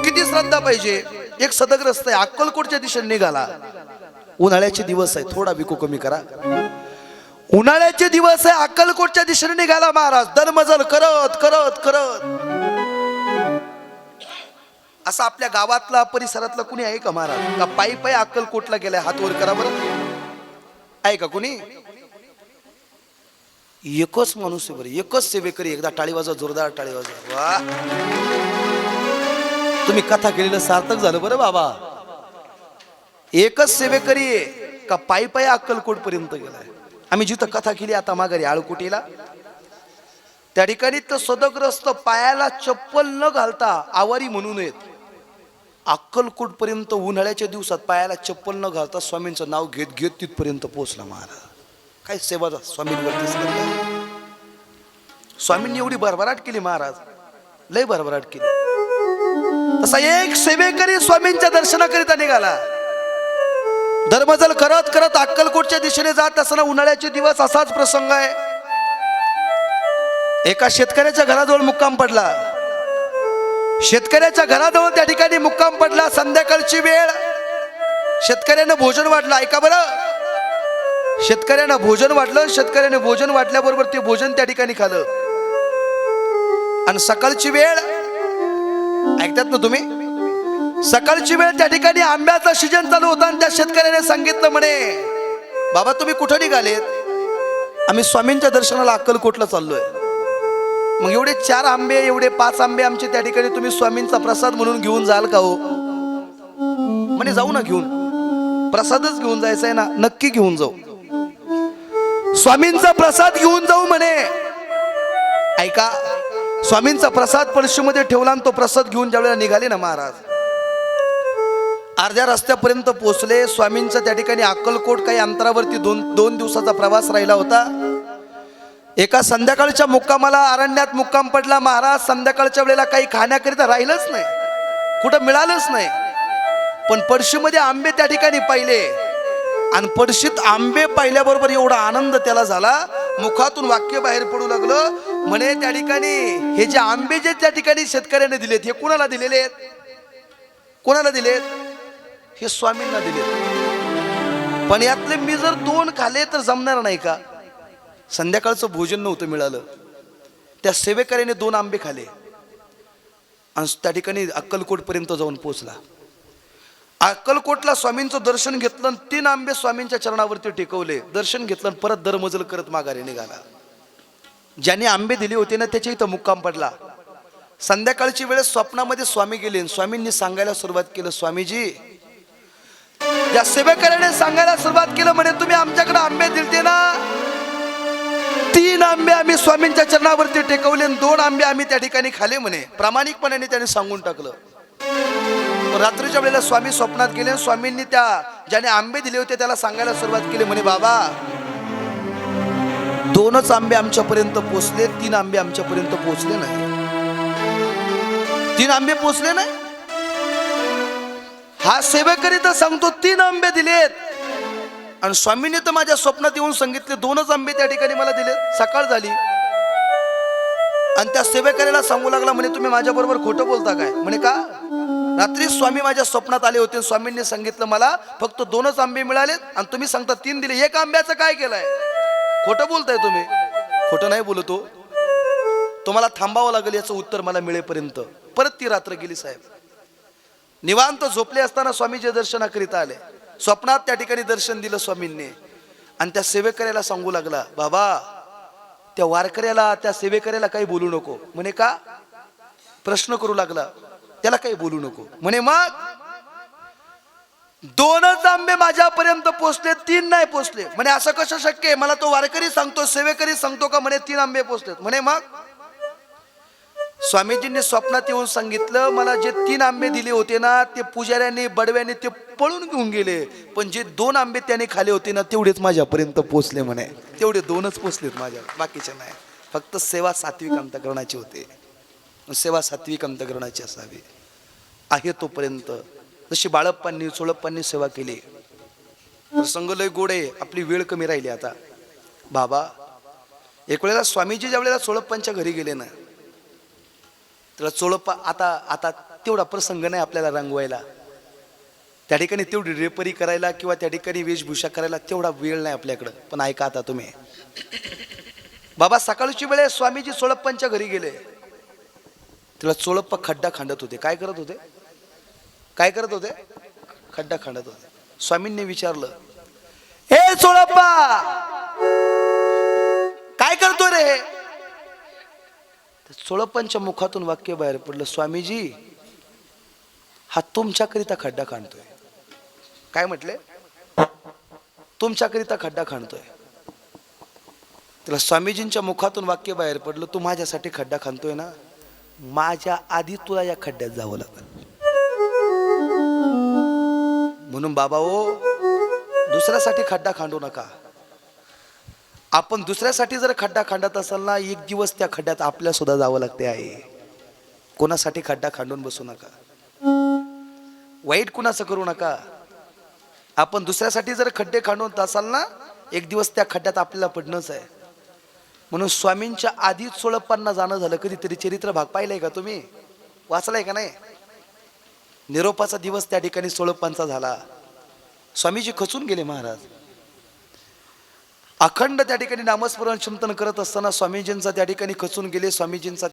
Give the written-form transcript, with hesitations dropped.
किती श्रद्धा पाहिजे. एक सदग्रस्त आहे, अक्कलकोटच्या दिशेने निघाला. उन्हाळ्याचे दिवस आहे, थोडा विको कमी करा. उन्हाळ्याचे दिवस आहे, अक्कलकोटच्या दिशेने निघाला महाराज. दरमजल करत करत करत. असं आपल्या गावातला परिसरातला कुणी आहे का महाराज? का पायी पायी अक्कलकोटला गेलाय? हात वर करा बरं. आहे का कुणी? एकच माणूस आहे बरं, एकच सेवेकरी. एकदा टाळी वाजवा, जोरदार टाळी वाजवा. वा, तुम्ही कथा केलेलं सार्थक झालं बरं बाबा. एकच सेवेकरी आहे का पायी पायी अक्कलकोट पर्यंत गेलाय. आम्ही जिथं कथा केली आता माघारी आळकुटीला, त्या ठिकाणी तर सदग्रस्त पायाला चप्पल न घालता आवारी म्हणून येत अक्कलकोट पर्यंत उन्हाळ्याच्या दिवसात पायाला चप्पल न घालता स्वामींचं नाव घेत घेत तिथपर्यंत पोहोचला महाराज. काय सेवा स्वामींवरतीच करता. स्वामींनी एवढी भरभराट केली महाराज, लय भरभराट केली. तसा एक सेवेकरी स्वामींच्या दर्शनाकरिता निघाला. धर्मजल करत करत अक्कलकोटच्या दिशेने जात असताना उन्हाळ्याचे दिवस असाच प्रसंग आहे. एका शेतकऱ्याच्या घराजवळ मुक्काम पडला. शेतकऱ्याच्या घराजवळ त्या ठिकाणी मुक्काम पडला. संध्याकाळची वेळ, शेतकऱ्यानं भोजन वाटलं. ऐका बरं, शेतकऱ्यानं भोजन वाटलं. शेतकऱ्याने भोजन वाटल्याबरोबर ते भोजन त्या ठिकाणी खाल्लं. आणि सकाळची वेळ, ऐकतात ना तुम्ही? सकाळची वेळ त्या ठिकाणी आंब्याचा सीजन चालू होता. आणि त्या शेतकऱ्याने सांगितलं म्हणे, बाबा तुम्ही कुठं निघालेत? आम्ही स्वामींच्या दर्शनाला अक्कलकोटला चाललोय. मग एवढे 4 आंबे, एवढे 5 आंबे आमचे त्या ठिकाणी तुम्ही स्वामींचा प्रसाद म्हणून घेऊन जाल का हो? म्हणे जाऊ ना घेऊन. प्रसादच घेऊन जायचा आहे ना? नक्की घेऊन जाऊ. स्वामींचा प्रसाद घेऊन जाऊ म्हणे. ऐका, स्वामींचा प्रसाद पळशीमध्ये ठेवला आणि तो प्रसाद घेऊन ज्यावेळेला निघाले ना महाराज, अर्ध्या रस्त्यापर्यंत पोहोचले. स्वामींचा त्या ठिकाणी अक्कलकोट काही अंतरावरती दोन दिवसाचा प्रवास राहिला होता. एका संध्याकाळच्या मुक्कामाला अरण्यात मुक्काम पडला महाराज. संध्याकाळच्या वेळेला काही खाण्याकरिता राहिलंच नाही, कुठं मिळालंच नाही. पण पळशीमध्ये आंबे त्या ठिकाणी पाहिले. आणि पळशीत आंबे पाहिल्याबरोबर एवढा आनंद त्याला झाला, मुखातून वाक्य बाहेर पडू लागलं. म्हणे त्या ठिकाणी हे जे आंबे जे त्या ठिकाणी शेतकऱ्याने दिलेत, हे कोणाला दिलेले आहेत? कोणाला दिलेत? हे स्वामींना दिलेत. पण यातले मी जर 2 खाले तर जमणार नाही का? संध्याकाळचं भोजन नव्हतं मिळालं. त्या सेवेकऱ्याने 2 आंबे खाले आणि त्या ठिकाणी अक्कलकोट पर्यंत जाऊन पोहोचला. अक्कलकोटला स्वामींचं दर्शन घेतलं. 3 आंबे स्वामींच्या चरणावरती टेकवले. दर्शन घेतलं, परत दरमजल करत माघारी निघाला. ज्याने आंबे दिले होते ना त्याच्या इथं मुक्काम पडला. संध्याकाळची वेळेस स्वप्नामध्ये स्वामी गेले. स्वामींनी सांगायला सुरुवात केलं, स्वामीजी, या सेवेकऱ्याने सांगायला सुरुवात केलं म्हणे, तुम्ही आमच्याकडे आंबे दिलते ना, 3 आंबे आम्ही स्वामींच्या चरणावरती टेकवले, 2 आंबे आम्ही त्या ठिकाणी खाले म्हणे. प्रामाणिकपणाने त्याने सांगून टाकलं. रात्रीच्या वेळेला स्वामी स्वप्नात गेले. स्वामींनी त्या ज्याने आंबे दिले होते त्याला सांगायला सुरुवात केली म्हणे, बाबा 2च आंबे आमच्यापर्यंत पोहोचले, 3 आंबे आमच्यापर्यंत पोहोचले नाही. 3 आंबे पोहोचले नाही. हा सेवेकरी तर सांगतो 3 आंबे दिलेत. आणि स्वामींनी तर माझ्या स्वप्नात येऊन सांगितले 2च आंबे त्या ठिकाणी मला दिले. सकाळ झाली आणि त्या सेवेकरीला सांगू लागला म्हणे, तुम्ही माझ्या बरोबर खोटं बोलता काय? म्हणे का? रात्री स्वामी माझ्या स्वप्नात आले होते. स्वामींनी सांगितलं मला फक्त 2च आंबे मिळालेत आणि तुम्ही सांगता 3 दिले. 1 आंब्याचं काय केलंय? खोटं बोलताय तुम्ही. खोटं नाही बोलतो, तुम्हाला थांबावं लागेल याचं उत्तर मला मिळेपर्यंत. परत ती रात्र गेली साहेब. निवांत झोपले असताना स्वामीचे दर्शनाकरिता आले. स्वप्नात त्या ठिकाणी दर्शन दिलं स्वामींनी. आणि त्या सेवेकऱ्याला सांगू लागला, बाबा त्या वारकऱ्याला, त्या सेवेकऱ्याला काही बोलू नको. म्हणे का? प्रश्न करू लागला. त्याला काही बोलू नको म्हणे. मग 2च आंबे माझ्यापर्यंत पोहोचले, 3 नाही पोहोचले. म्हणे असं कसं शक्य आहे? मला तो वारकरी सांगतो, सेवेकरी सांगतो का? म्हणे 3 आंबे पोहोचलेत. म्हणे मग स्वामीजींनी स्वप्नात येऊन सांगितलं, मला जे 3 आंबे दिले होते ना ते पुजाऱ्याने, बडव्याने ते पळून घेऊन गेले. पण जे 2 आंबे त्याने खाले होते ना तेवढेच माझ्यापर्यंत पोहोचले म्हणे. तेवढे 2च पोहोचलेत माझ्या, बाकीचे नाही. फक्त सेवा सात्विक अंतःकरणाची होते. सेवा सात्विक अंतःकरणाची असावी. आहे तोपर्यंत जशी बाळप्पांनी, चोळप्पांनी सेवा केली. प्रसंग लय गोड आहे. आपली वेळ कमी राहिली आता. बाबा एक वेळेला स्वामीजी ज्या वेळेला चोळप्पांच्या घरी गेले ना, त्याला चोळप्पा आता तेवढा प्रसंग नाही आपल्याला रंगवायला, त्या ठिकाणी तेवढी रेपरी करायला किंवा त्या ठिकाणी वेशभूषा करायला तेवढा वेळ नाही आपल्याकडं. पण ऐका आता तुम्ही, बाबा सकाळची वेळ स्वामीजी चोळप्पांच्या घरी गेले. तिला चोळप्पा खड्डा खांडत होते. काय करत होते? काय करत होते? खड्डा खांडत होते. स्वामींनी विचारलं, हे चोळप्पा काय करतो रे? चोळप्पांच्या मुखातून वाक्य बाहेर पडलं, स्वामीजी हा तुमच्याकरिता खड्डा खांडतोय. काय म्हटले? तुमच्याकरिता खड्डा खांडतोय. तिला स्वामीजींच्या मुखातून वाक्य बाहेर पडलं, तू माझ्यासाठी खड्डा खांदतोय ना, माझ्या आधी तुला या खड्ड्यात जावं लागेल. म्हणून बाबा ओ, दुसऱ्यासाठी खड्डा खांडू नका. आपण दुसऱ्यासाठी जर खड्डा खांडत असाल ना, एक दिवस त्या खड्ड्यात आपल्या सुद्धा जावं लागते आहे. कोणासाठी खड्डा खांडून बसू नका, वाईट कुणाचं करू नका. आपण दुसऱ्यासाठी जर खड्डे खांडून असाल ना, एक दिवस त्या खड्ड्यात आपल्याला पडणंच आहे. म्हणून स्वामींच्या आधी चोळप्पांना जाणं झालं. कधीतरी चरित्र भाग पाहिलाय का तुम्ही? वाचलाय का नाही? निरोपाचा दिवस त्या ठिकाणी चोळप्पांचा झाला. स्वामीजी खचून गेले महाराज. अखंड त्या ठिकाणी नामस्मरण चिंतन करत असताना स्वामीजींचा त्या ठिकाणी खचून गेले. स्वामीजींचा